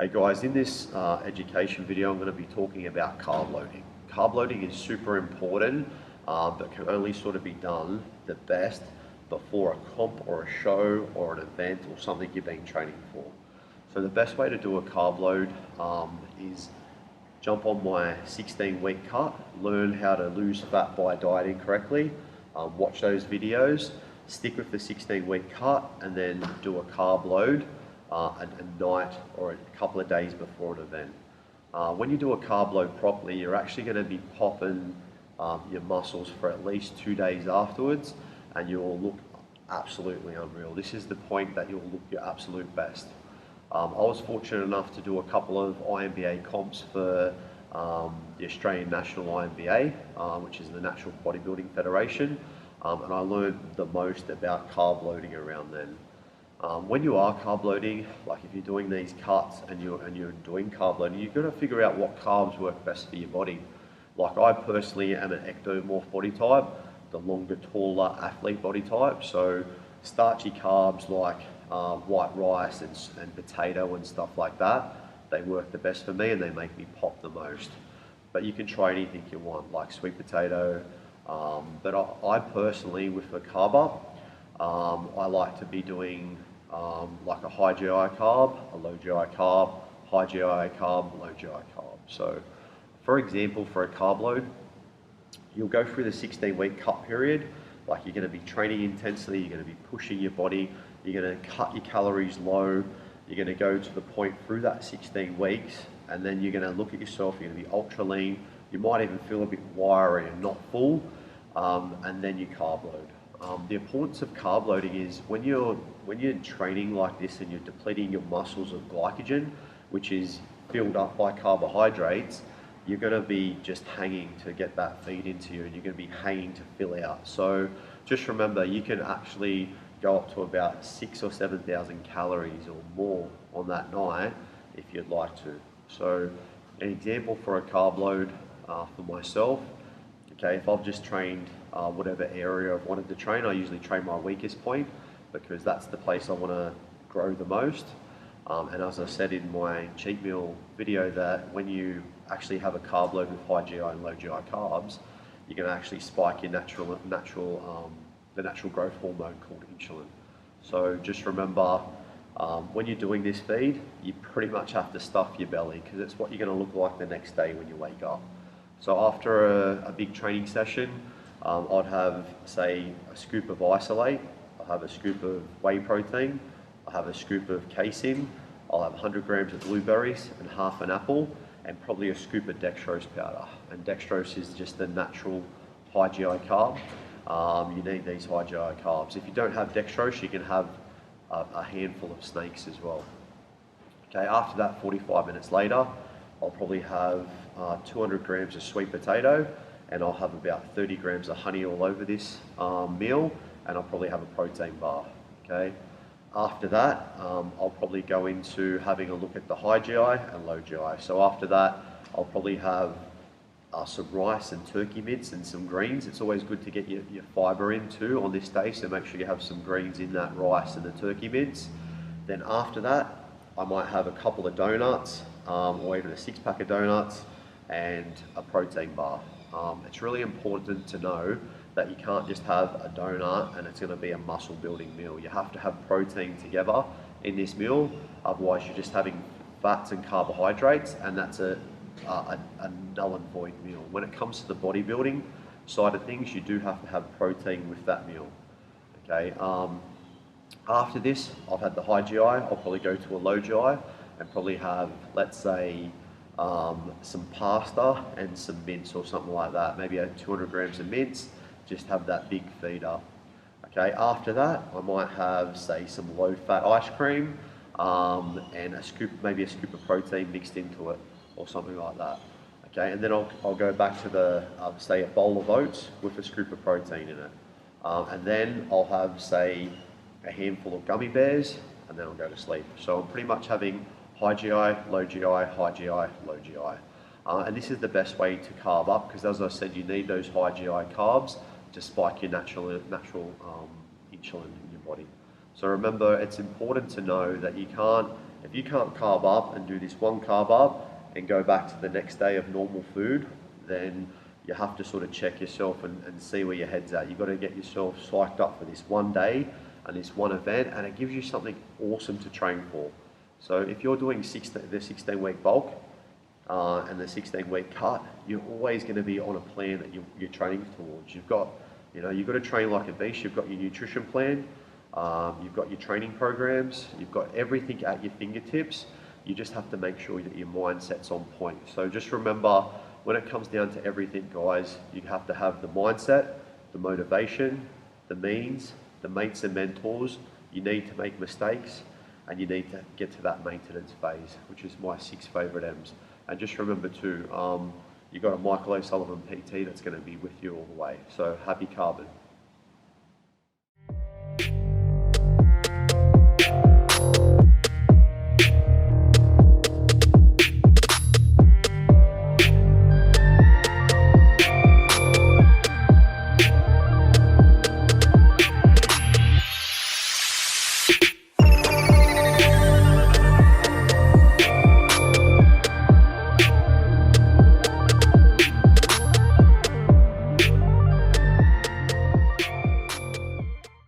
Hey guys, in this education video I'm going to be talking about carb loading. Carb loading is super important, but can only sort of be done the best before a comp or a show or an event or something you've been training for. So the best way to do a carb load is jump on my 16-week cut, learn how to lose fat by dieting correctly, watch those videos, stick with the 16-week cut, and then do a carb load a night or a couple of days before an event. When you do a carb load properly, you're actually going to be popping your muscles for at least 2 days afterwards, and you'll look absolutely unreal. This is the point that you'll look your absolute best. I was fortunate enough to do a couple of INBA comps for the Australian National INBA, which is the Natural Bodybuilding Federation, and I learned the most about carb loading around then. When you are carb loading, like if you're doing these cuts and you're doing carb loading, you've got to figure out what carbs work best for your body. Like I personally am an ectomorph body type, the longer, taller athlete body type. So starchy carbs like white rice and potato and stuff like that, they work the best for me and they make me pop the most. But you can try anything you want, like sweet potato. But I personally, with a carb up, I like to be doing like a high GI carb, a low GI carb, high GI carb, low GI carb. So for example, for a carb load, you'll go through the 16-week cut period, like you're going to be training intensely, you're going to be pushing your body, you're going to cut your calories low, you're going to go to the point through that 16 weeks, and then you're going to look at yourself, you're going to be ultra lean, you might even feel a bit wiry and not full, and then you carb load. The importance of carb loading is when you're training like this and you're depleting your muscles of glycogen, which is filled up by carbohydrates, you're going to be just hanging to get that feed into you, and you're going to be hanging to fill out. So just remember, you can actually go up to about 6,000 or 7,000 calories or more on that night if you'd like to. So an example for a carb load for myself, okay, if I've just trained whatever area I've wanted to train, I usually train my weakest point because that's the place I want to grow the most. And as I said in my cheat meal video, that when you actually have a carb load with high GI and low GI carbs, you're going to actually spike your the natural growth hormone called insulin. So just remember, when you're doing this feed, you pretty much have to stuff your belly because it's what you're going to look like the next day when you wake up. So after a big training session, I'd have, say, a scoop of isolate, I'll have a scoop of whey protein, I'll have a scoop of casein, I'll have 100 grams of blueberries and half an apple, and probably a scoop of dextrose powder. And dextrose is just the natural high GI carb. You need these high GI carbs. If you don't have dextrose, you can have a handful of snakes as well. Okay, after that, 45 minutes later, I'll probably have 200 grams of sweet potato, and I'll have about 30 grams of honey all over this meal, and I'll probably have a protein bar. Okay. After that, I'll probably go into having a look at the high GI and low GI. So after that, I'll probably have some rice and turkey mince and some greens. It's always good to get your fiber in too on this day, so make sure you have some greens in that rice and the turkey mince. Then after that, I might have a couple of donuts, or even a 6-pack of donuts and a protein bar. It's really important to know that you can't just have a donut and it's going to be a muscle building meal. You have to have protein together in this meal, otherwise you're just having fats and carbohydrates, and that's a null and void meal. When it comes to the bodybuilding side of things, you do have to have protein with that meal. Okay. After this, I've had the high GI, I'll probably go to a low GI and probably have, let's say, some pasta and some mince or something like that. Maybe 200 grams of mince, just have that big feed up. Okay, after that, I might have, say, some low-fat ice cream and maybe a scoop of protein mixed into it or something like that. Okay, and then I'll go back to the, say, a bowl of oats with a scoop of protein in it. And then I'll have, say, a handful of gummy bears, and then I'll go to sleep. So I'm pretty much having high GI, low GI, high GI, low GI. And this is the best way to carb up because, as I said, you need those high GI carbs to spike your natural insulin in your body. So remember, it's important to know that you can't if you can't carb up and do this one carb up and go back to the next day of normal food, then you have to sort of check yourself and see where your head's at. You've got to get yourself psyched up for this one day and this one event, and it gives you something awesome to train for. So if you're doing the 16-week bulk and the 16-week cut, you're always going to be on a plan that you're training towards. You've got to train like a beast. You've got your nutrition plan, you've got your training programs, you've got everything at your fingertips. You just have to make sure that your mindset's on point. So just remember, when it comes down to everything, guys, you have to have the mindset, the motivation, the means, the mates and mentors. You need to make mistakes, and you need to get to that maintenance phase, which is my 6 favorite M's. And just remember too, you've got a Michael O'Sullivan PT that's going to be with you all the way. So happy carbon.